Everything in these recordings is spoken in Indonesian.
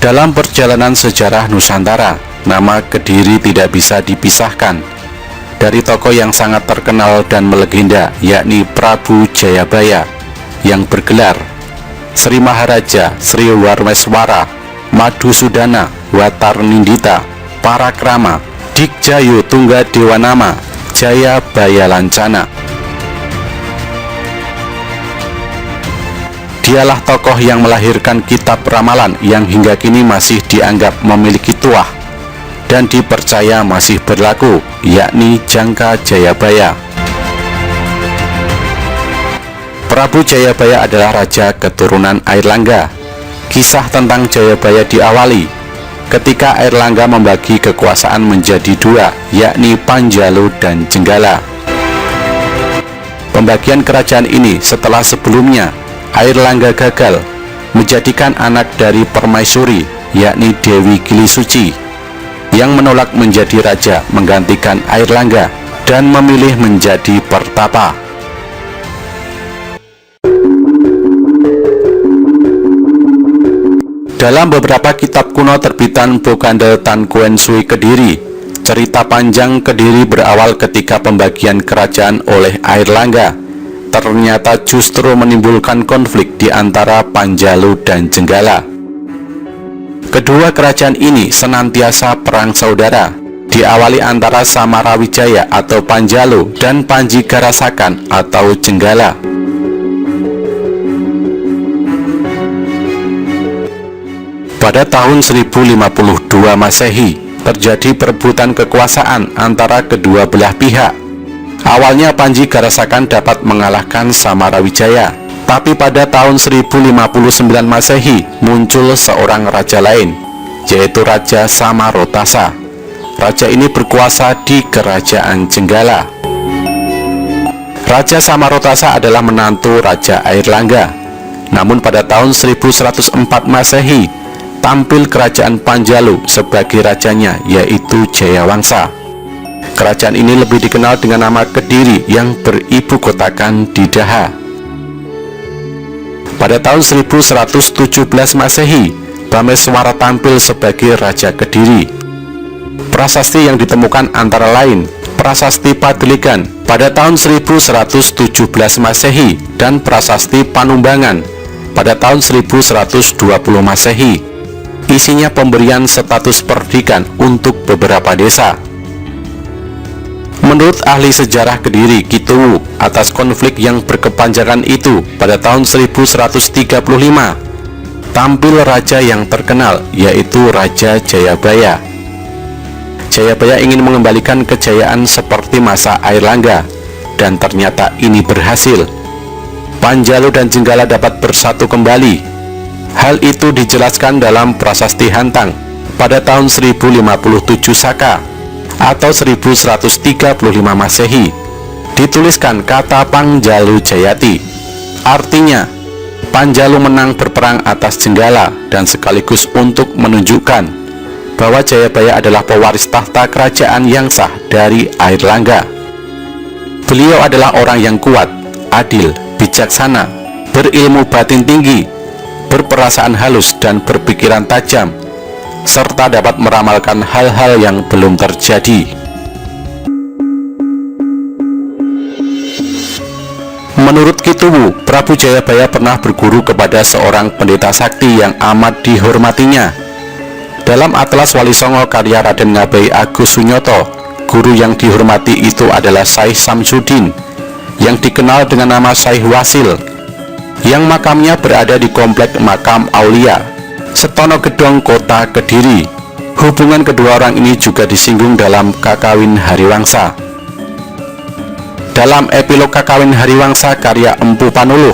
Dalam perjalanan sejarah Nusantara, nama Kediri tidak bisa dipisahkan dari tokoh yang sangat terkenal dan melegenda, yakni Prabu Jayabaya, yang bergelar Sri Maharaja Sri Warmeswara Madhusudana Watarnindita Parakrama Dikjayo Tungga Dewanama Jayabaya Lancana. Dialah tokoh yang melahirkan kitab ramalan yang hingga kini masih dianggap memiliki tuah dan dipercaya masih berlaku, yakni Jangka Jayabaya. Prabu Jayabaya adalah raja keturunan Airlangga. Kisah tentang Jayabaya diawali ketika Airlangga membagi kekuasaan menjadi dua, yakni Panjalu dan Jenggala. Pembagian kerajaan ini setelah sebelumnya Airlangga gagal menjadikan anak dari Permaisuri, yakni Dewi Gili Suci, yang menolak menjadi raja menggantikan Airlangga dan memilih menjadi pertapa. Dalam beberapa kitab kuno terbitan Bokande Tan Kuen Sui Kediri, cerita panjang Kediri berawal ketika pembagian kerajaan oleh Airlangga ternyata justru menimbulkan konflik di antara Panjalu dan Jenggala. Kedua kerajaan ini senantiasa perang saudara, diawali antara Samarawijaya atau Panjalu dan Panjigarasakan atau Jenggala. Pada tahun 1052 Masehi, terjadi perebutan kekuasaan antara kedua belah pihak. Awalnya Panjigarasakan dapat mengalahkan Samarawijaya, tapi pada tahun 1059 Masehi muncul seorang raja lain, yaitu Raja Samarotasa. Raja ini berkuasa di kerajaan Jenggala. Raja Samarotasa adalah menantu Raja Airlangga. Namun pada tahun 1104 Masehi, tampil kerajaan Panjalu sebagai rajanya, yaitu Jayawangsa. Kerajaan ini lebih dikenal dengan nama Kediri yang beribu kotakan di Daha. Pada tahun 1117 Masehi, Bameswara tampil sebagai Raja Kediri. Prasasti yang ditemukan antara lain Prasasti Padeligan pada tahun 1117 Masehi dan Prasasti Panumbangan pada tahun 1120 Masehi. Isinya pemberian status perdikan untuk beberapa desa. Menurut ahli sejarah Kediri Kituwu, atas konflik yang berkepanjangan itu, pada tahun 1135 tampil raja yang terkenal, yaitu Raja Jayabaya. Jayabaya ingin mengembalikan kejayaan seperti masa Airlangga, dan ternyata ini berhasil. Panjalu dan Jenggala dapat bersatu kembali. Hal itu dijelaskan dalam Prasasti Hantang pada tahun 1057 Saka atau 1135 Masehi. Dituliskan kata Pangjalu Jayati, artinya Panjalu menang berperang atas Jenggala, dan sekaligus untuk menunjukkan bahwa Jayabaya adalah pewaris tahta kerajaan yang sah dari Airlangga. Beliau adalah orang yang kuat, adil, bijaksana, berilmu batin tinggi, berperasaan halus dan berpikiran tajam, serta dapat meramalkan hal-hal yang belum terjadi. Menurut Kituwu, Prabu Jayabaya pernah berguru kepada seorang pendeta sakti yang amat dihormatinya. Dalam Atlas Wali Songo karya Raden Ngabei Agus Sunyoto, guru yang dihormati itu adalah Syekh Samsudin, yang dikenal dengan nama Syekh Wasil, yang makamnya berada di Komplek Makam Aulia, Setono Gedong, Kota Kediri. Hubungan kedua orang ini juga disinggung dalam Kakawin Hariwangsa. Dalam epilog Kakawin Hariwangsa karya Empu Panuluh,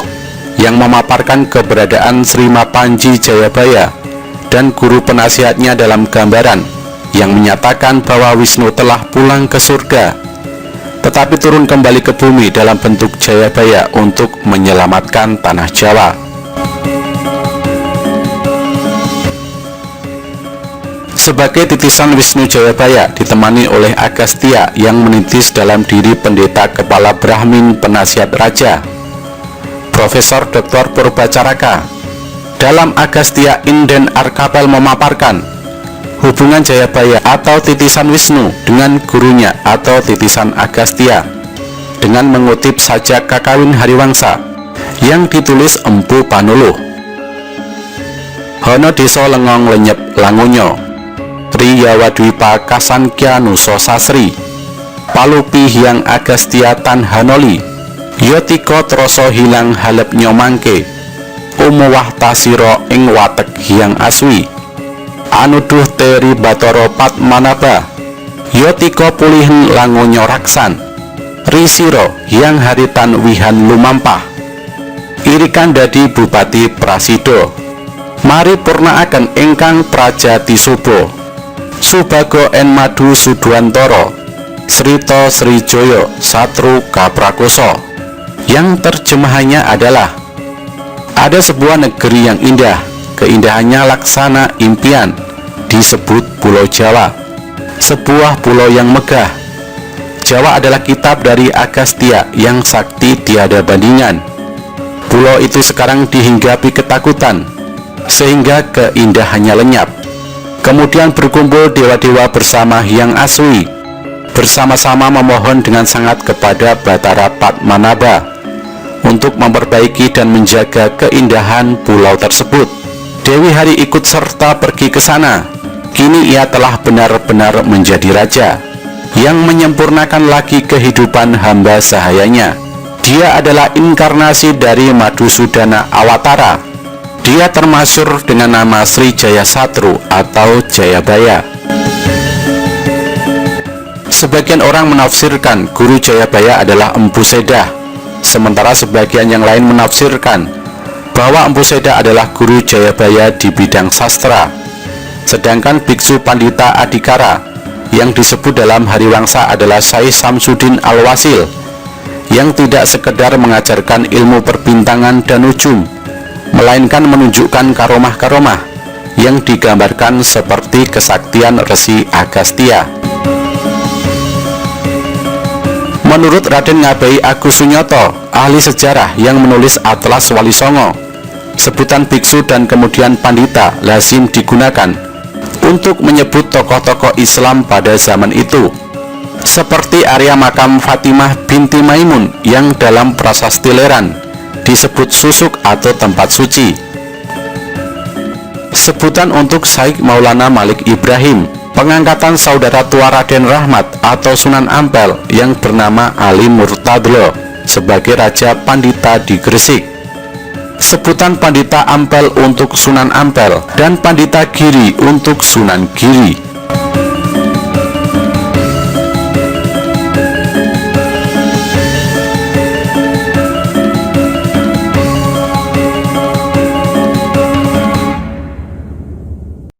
yang memaparkan keberadaan Sri Mapanji Jayabaya dan guru penasihatnya dalam gambaran, yang menyatakan bahwa Wisnu telah pulang ke surga, tetapi turun kembali ke bumi dalam bentuk Jayabaya untuk menyelamatkan tanah Jawa. Sebagai titisan Wisnu Jayabaya ditemani oleh Agastya yang menitis dalam diri pendeta kepala Brahmin penasihat raja, Profesor Dr. Purbacaraka. Dalam Agastya Inden Arkapel memaparkan hubungan Jayabaya atau titisan Wisnu dengan gurunya atau titisan Agastya dengan mengutip sajak Kakawin Hariwangsa yang ditulis Empu Panuluh. Hono deso lengong lenyep langunyo Riyawadwipa Kasankya Nuso Sasri Palupi Hyang Agastya Tan Hanoli Yotiko troso hilang halep nyomangke Umuwah tasiro ing watek Hyang Aswi Anuduh teri batoro Padmanaba Yotiko pulihen langunyo raksan Risiro Hyang haritan wihan lumampah Irikan dadi Bupati Prasido Mari purnaaken ingkang Prajati Subo Subago en Madu Suduantoro Srito Srijoyo Satru Kaprakoso. Yang terjemahannya adalah ada sebuah negeri yang indah, keindahannya laksana impian, disebut Pulau Jawa, sebuah pulau yang megah. Jawa adalah kitab dari Agastya yang sakti tiada bandingan. Pulau itu sekarang dihinggapi ketakutan sehingga keindahannya lenyap. Kemudian berkumpul dewa-dewa bersama Hyang Aswi, bersama-sama memohon dengan sangat kepada Batara Padmanaba untuk memperbaiki dan menjaga keindahan pulau tersebut. Dewi Hari ikut serta pergi ke sana. Kini ia telah benar-benar menjadi raja yang menyempurnakan lagi kehidupan hamba sahayanya. Dia adalah inkarnasi dari Madhusudana Awatara. Dia termasyhur dengan nama Sri Jaya Satru atau Jayabaya. Sebagian orang menafsirkan Guru Jayabaya adalah Empu Sedah, sementara sebagian yang lain menafsirkan bahwa Empu Sedah adalah Guru Jayabaya di bidang sastra. Sedangkan Biksu Pandita Adikara yang disebut dalam Hariwangsa adalah Syekh Samsudin Al-Wasil, yang tidak sekedar mengajarkan ilmu perbintangan dan nujum, melainkan menunjukkan karomah-karomah yang digambarkan seperti kesaktian Resi Agastya. Menurut Raden Ngabei Agus Sunyoto, ahli sejarah yang menulis Atlas Wali Songo, sebutan biksu dan kemudian pandita lazim digunakan untuk menyebut tokoh-tokoh Islam pada zaman itu, seperti area makam Fatimah binti Maimun yang dalam prasasti Leran disebut susuk atau tempat suci. Sebutan untuk Syekh Maulana Malik Ibrahim, pengangkatan saudara tua Raden Rahmat atau Sunan Ampel yang bernama Ali Murtadlo sebagai Raja Pandita di Gresik. Sebutan Pandita Ampel untuk Sunan Ampel dan Pandita Giri untuk Sunan Giri.